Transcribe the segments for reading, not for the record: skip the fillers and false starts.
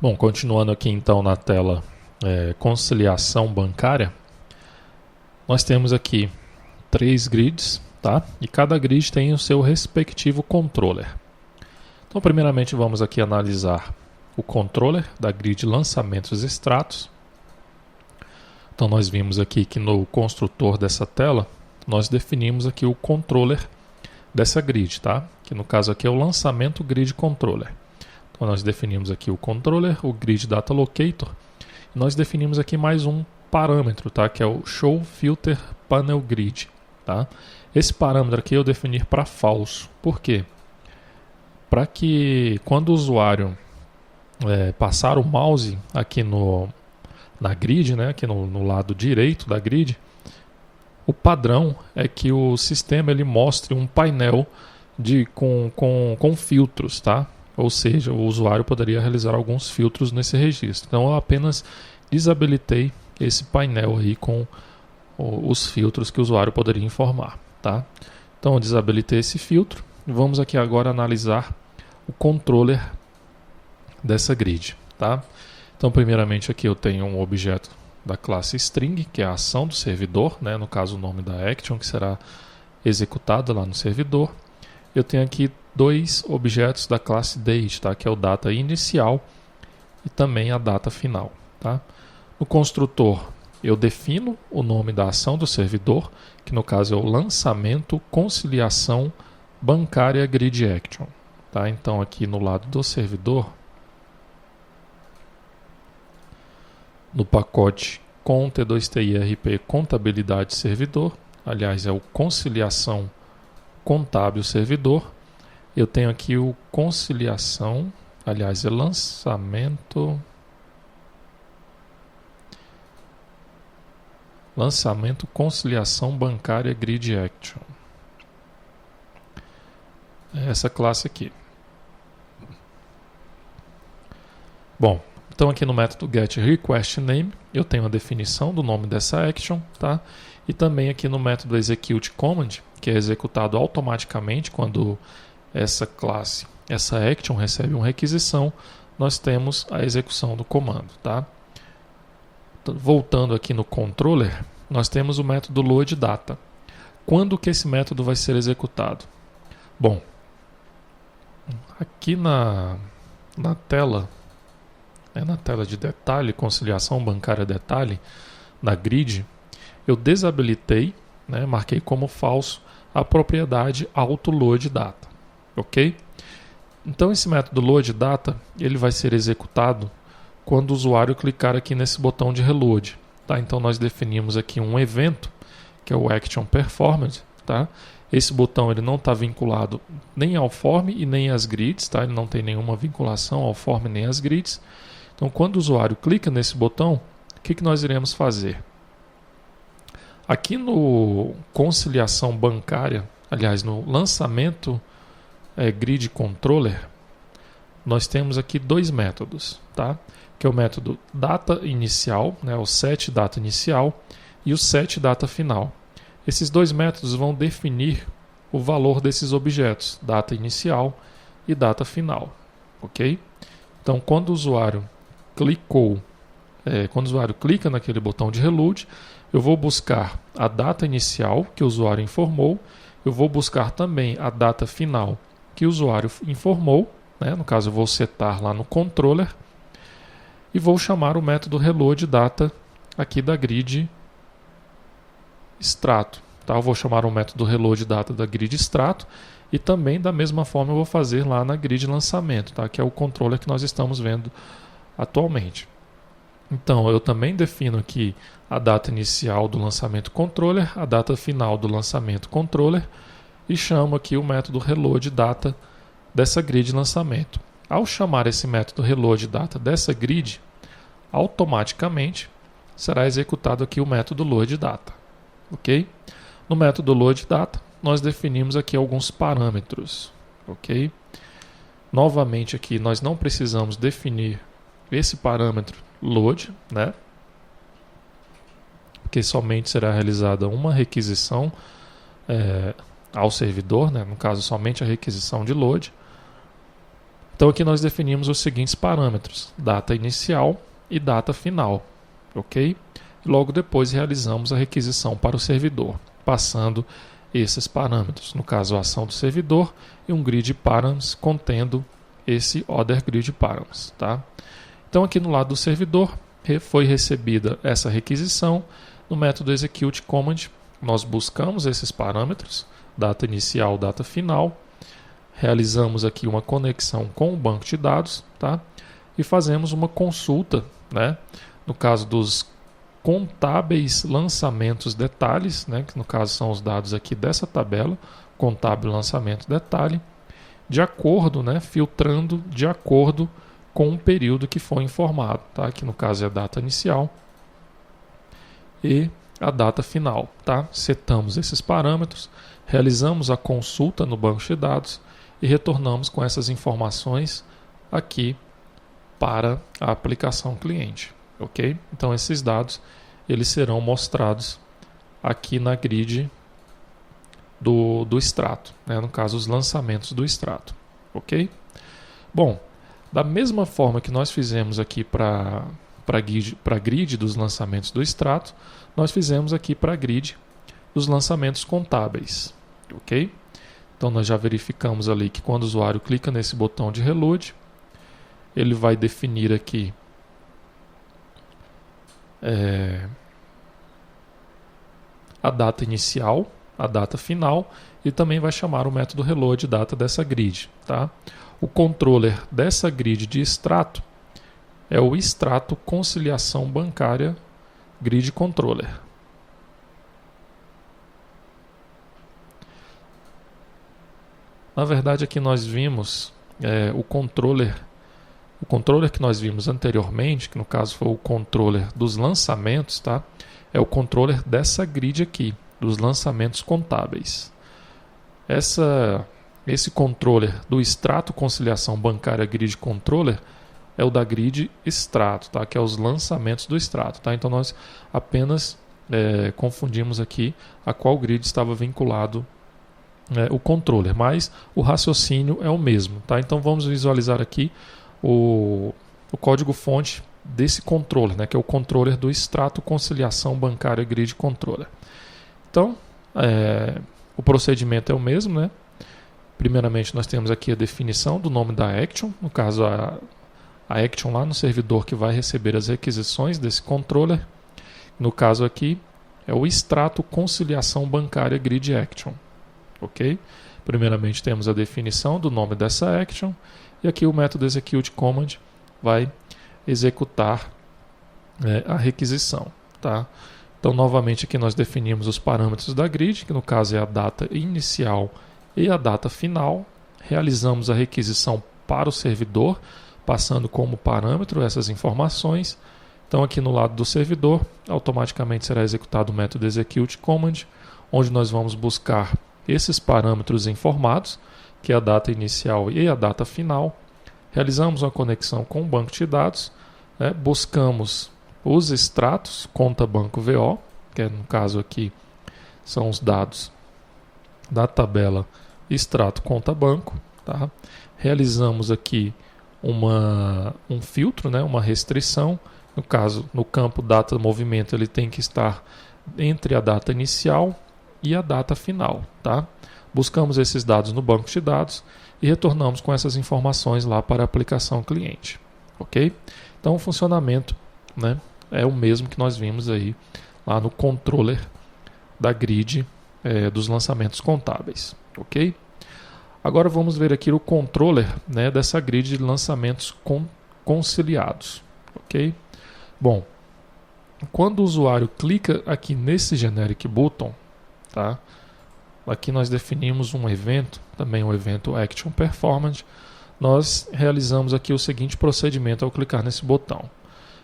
Bom, continuando aqui então na tela conciliação bancária, nós temos aqui 3 grids, tá? E cada grid tem o seu respectivo controller. Então, primeiramente, vamos aqui analisar o controller da grid lançamentos extratos. Então, nós vimos aqui que no construtor dessa tela, nós definimos aqui o controller dessa grid, tá? Que no caso aqui é o lançamento grid controller. Então, nós definimos aqui o controller, o grid data locator, e nós definimos aqui mais um parâmetro, tá? Que é o show filter panel grid, tá? Esse parâmetro aqui eu definir para falso. Por quê? Para que quando o usuário passar o mouse aqui na grid, né, aqui no lado direito da grid, o padrão é que o sistema ele mostre um painel com filtros, tá? Ou seja, o usuário poderia realizar alguns filtros nesse registro. Então eu apenas desabilitei esse painel aí com os filtros que o usuário poderia informar, tá? Então eu desabilitei esse filtro e vamos aqui agora analisar o controller dessa grid, tá? Então primeiramente aqui eu tenho um objeto da classe string, que é a ação do servidor, né? No caso o nome da action que será executada lá no servidor. Eu tenho aqui 2 objetos da classe date, tá? Que é o data inicial e também a data final, tá? No construtor eu defino o nome da ação do servidor, que no caso é o lançamento conciliação bancária grid action, tá? Então aqui no lado do servidor, no pacote com T2TIRP contabilidade servidor, aliás é o conciliação contábil servidor, eu tenho aqui o conciliação, aliás é lançamento conciliação bancária grid action. É essa classe aqui. Bom, então aqui no método getRequestName eu tenho a definição do nome dessa action, tá? E também aqui no método executeCommand, que é executado automaticamente quando essa classe, essa action recebe uma requisição, nós temos a execução do comando, tá? Voltando aqui no controller, nós temos o método loadData. Quando que esse método vai ser executado? Bom, aqui na tela de detalhe, conciliação bancária detalhe, na grid, eu desabilitei, né, marquei como falso a propriedade autoLoadData, ok? Então esse método loadData ele vai ser executado quando o usuário clicar aqui nesse botão de reload, tá? Então nós definimos aqui um evento, que é o actionPerformed, tá? Esse botão ele não está vinculado nem ao form e nem às grids, tá? Ele não tem nenhuma vinculação ao form nem às grids. Então quando o usuário clica nesse botão, o que nós iremos fazer? Aqui no conciliação bancária, aliás no lançamento grid controller, nós temos aqui 2 métodos, tá? Que é o método data inicial, né, o set data inicial e o set data final. Esses 2 métodos vão definir o valor desses objetos, data inicial e data final, ok? Então, quando o usuário clica naquele botão de reload, eu vou buscar a data inicial que o usuário informou, eu vou buscar também a data final que o usuário informou, né? No caso eu vou setar lá no controller, e vou chamar o método reloadData aqui da grid extrato. Tá? Eu vou chamar o método reloadData da grid extrato e também da mesma forma eu vou fazer lá na grid lançamento, tá? Que é o controller que nós estamos vendo atualmente. Então eu também defino aqui a data inicial do lançamento controller, a data final do lançamento controller e chamo aqui o método reloadData dessa grid lançamento. Ao chamar esse método reloadData dessa grid, automaticamente será executado aqui o método loadData, ok? No método loadData, nós definimos aqui alguns parâmetros, ok? Novamente aqui, nós não precisamos definir esse parâmetro load, né? Porque somente será realizada uma requisição ao servidor, né? No caso, somente a requisição de load. Então aqui nós definimos os seguintes parâmetros: data inicial e data final, ok? E logo depois realizamos a requisição para o servidor, passando esses parâmetros, no caso a ação do servidor e um grid params contendo esse other grid params, tá? Então aqui no lado do servidor foi recebida essa requisição. No método execute command nós buscamos esses parâmetros, data inicial, data final, realizamos aqui uma conexão com o banco de dados, tá? E fazemos uma consulta, né? No caso dos contábeis lançamentos detalhes, né? Que no caso são os dados aqui dessa tabela, contábil lançamento detalhe, de acordo, né? Filtrando de acordo com o período que foi informado, tá? Que no caso é a data inicial e a data final, tá? Setamos esses parâmetros, realizamos a consulta no banco de dados e retornamos com essas informações aqui para a aplicação cliente, ok? Então esses dados eles serão mostrados aqui na grid do extrato, né? No caso os lançamentos do extrato, ok? Bom, da mesma forma que nós fizemos aqui para a grid dos lançamentos do extrato, nós fizemos aqui para a grid dos lançamentos contábeis, ok? Então nós já verificamos ali que quando o usuário clica nesse botão de reload, ele vai definir aqui a data inicial, a data final e também vai chamar o método reload data dessa grid, tá? O controller dessa grid de extrato é o extrato conciliação bancária grid controller. Na verdade aqui nós vimos o controller que nós vimos anteriormente, que no caso foi o controller dos lançamentos, tá? É o controller dessa grid aqui, dos lançamentos contábeis. Esse controller do extrato conciliação bancária grid controller é o da grid extrato, tá? Que é os lançamentos do extrato, tá? Então nós apenas confundimos aqui a qual grid estava vinculado o controller, mas o raciocínio é o mesmo, tá? Então vamos visualizar aqui o código fonte desse controller, né? Que é o controller do extrato conciliação bancária grid controller. Então o procedimento é o mesmo, né? Primeiramente nós temos aqui a definição do nome da action, no caso a action lá no servidor que vai receber as requisições desse controller. No caso aqui é o extrato conciliação bancária grid action, ok? Primeiramente temos a definição do nome dessa action e aqui o método execute command vai executar a requisição, tá? Então novamente aqui nós definimos os parâmetros da grid, que no caso é a data inicial e a data final. Realizamos a requisição para o servidor, passando como parâmetro essas informações. Então aqui no lado do servidor, automaticamente será executado o método execute command, onde nós vamos buscar esses parâmetros informados, que é a data inicial e a data final. Realizamos uma conexão com o banco de dados, né? Buscamos os extratos conta banco VO, que no caso aqui são os dados da tabela extrato conta banco, tá? Realizamos aqui um filtro, né? Uma restrição. No caso, no campo data movimento, ele tem que estar entre a data inicial e a data final, tá? Buscamos esses dados no banco de dados e retornamos com essas informações lá para a aplicação cliente, ok? Então o funcionamento, né, é o mesmo que nós vimos aí lá no controller da grid dos lançamentos contábeis, ok? Agora vamos ver aqui o controller, né, dessa grid de lançamentos conciliados, ok? Bom, quando o usuário clica aqui nesse generic button, tá? Aqui nós definimos um evento, também um evento action performance. Nós realizamos aqui o seguinte procedimento ao clicar nesse botão.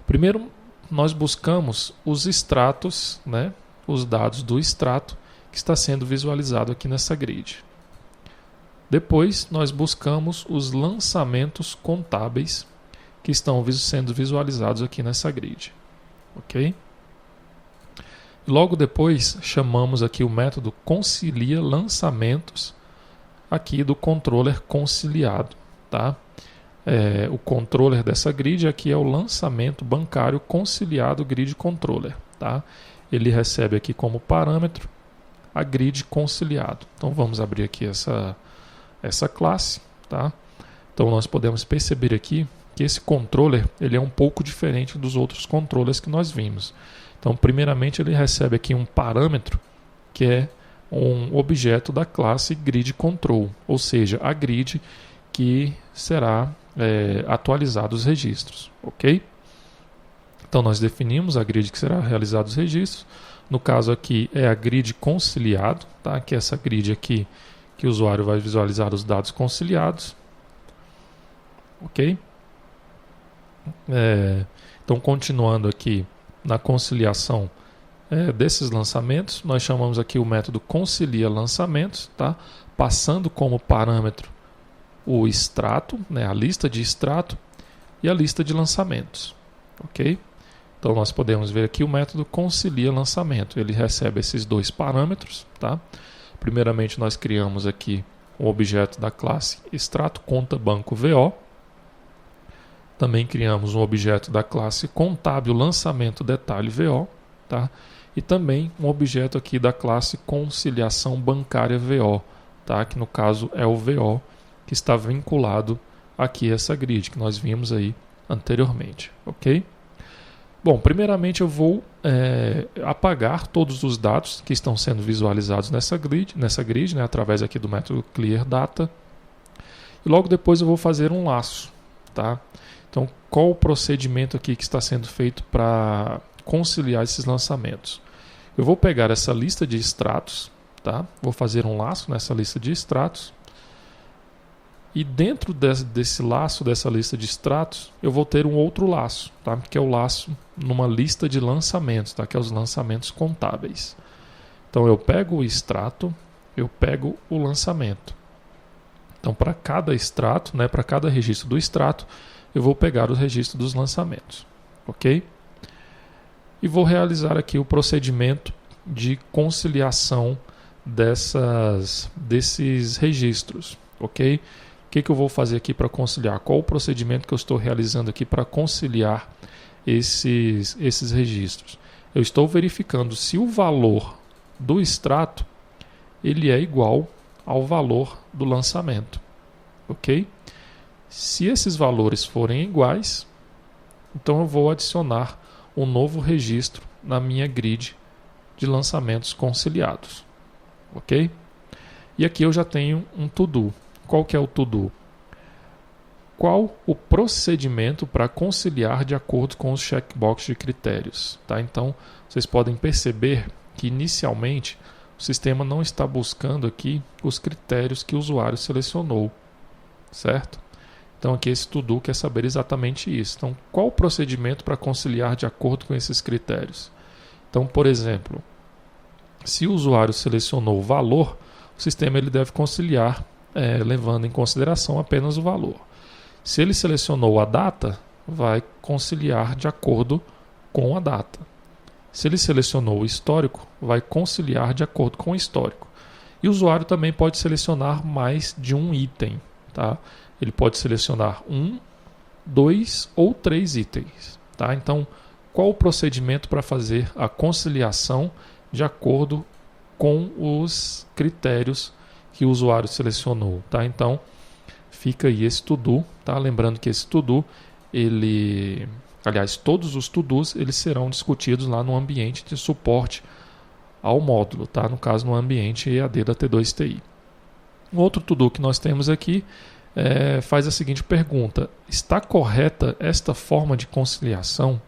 Primeiro, nós buscamos os extratos, né? Os dados do extrato que está sendo visualizado aqui nessa grid. Depois, nós buscamos os lançamentos contábeis que estão sendo visualizados aqui nessa grid, ok? Logo depois, chamamos aqui o método concilia lançamentos aqui do controller conciliado, tá? o controller dessa grid aqui é o lançamento bancário conciliado grid controller. Tá? Ele recebe aqui como parâmetro a grid conciliado. Então vamos abrir aqui essa classe. Tá? Então nós podemos perceber aqui que esse controller ele é um pouco diferente dos outros controllers que nós vimos. Então primeiramente ele recebe aqui um parâmetro que é um objeto da classe grid control, ou seja, a grid que será atualizado os registros, ok? Então nós definimos a grid que será realizado os registros. No caso aqui é a grid conciliado, tá? Que é essa grid aqui que o usuário vai visualizar os dados conciliados, ok? Então continuando aqui na conciliação desses lançamentos, nós chamamos aqui o método concilia lançamentos, tá? Passando como parâmetro o extrato, a lista de extrato e a lista de lançamentos, ok? Então nós podemos ver aqui o método concilia lançamento, ele recebe esses dois parâmetros, tá? Primeiramente nós criamos aqui um objeto da classe extrato conta banco VO, também criamos um objeto da classe contábil lançamento detalhe VO, tá? E também um objeto aqui da classe conciliação bancária VO, tá? Que no caso é o VO que está vinculado aqui a essa grid que nós vimos aí anteriormente, ok? Bom, primeiramente eu vou apagar todos os dados que estão sendo visualizados nessa grid, através aqui do método clear data, e logo depois eu vou fazer um laço, tá? Então, qual o procedimento aqui que está sendo feito para conciliar esses lançamentos? Eu vou pegar essa lista de extratos, tá? Vou fazer um laço nessa lista de extratos. E dentro desse laço, dessa lista de extratos, eu vou ter um outro laço, tá? Que é o laço numa lista de lançamentos, tá? Que é os lançamentos contábeis. Então, eu pego o extrato, eu pego o lançamento. Então, para cada extrato, para cada registro do extrato, eu vou pegar o registro dos lançamentos, ok? E vou realizar aqui o procedimento de conciliação desses registros, ok? O que eu vou fazer aqui para conciliar? Qual o procedimento que eu estou realizando aqui para conciliar esses registros? Eu estou verificando se o valor do extrato ele é igual ao valor do lançamento, ok? Se esses valores forem iguais, então eu vou adicionar um novo registro na minha grid de lançamentos conciliados, ok? E aqui eu já tenho um to-do. Qual que é o to-do? Qual o procedimento para conciliar de acordo com os checkbox de critérios? Tá? Então, vocês podem perceber que inicialmente o sistema não está buscando aqui os critérios que o usuário selecionou, certo? Então aqui esse to-do quer saber exatamente isso. Então, qual o procedimento para conciliar de acordo com esses critérios? Então, por exemplo, se o usuário selecionou o valor, o sistema ele deve conciliar levando em consideração apenas o valor. Se ele selecionou a data, vai conciliar de acordo com a data. Se ele selecionou o histórico, vai conciliar de acordo com o histórico. E o usuário também pode selecionar mais de um item, tá? Ele pode selecionar 1, 2 ou 3 itens, tá? Então, qual o procedimento para fazer a conciliação de acordo com os critérios que o usuário selecionou, tá? Então, fica aí esse to-do, tá? Lembrando que esse to-do, todos os to-dos, eles serão discutidos lá no ambiente de suporte ao módulo, tá? No caso, no ambiente EAD da T2TI. Um outro to-do que nós temos aqui faz a seguinte pergunta: está correta esta forma de conciliação?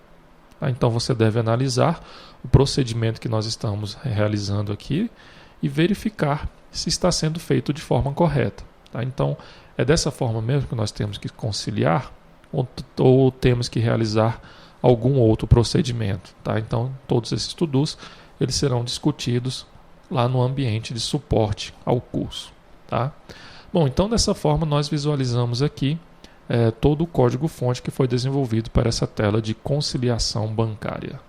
Então você deve analisar o procedimento que nós estamos realizando aqui e verificar se está sendo feito de forma correta. Tá? Então é dessa forma mesmo que nós temos que conciliar ou temos que realizar algum outro procedimento. Tá? Então todos esses to-dos eles serão discutidos lá no ambiente de suporte ao curso. Tá? Bom, então dessa forma nós visualizamos aqui todo o código-fonte que foi desenvolvido para essa tela de conciliação bancária.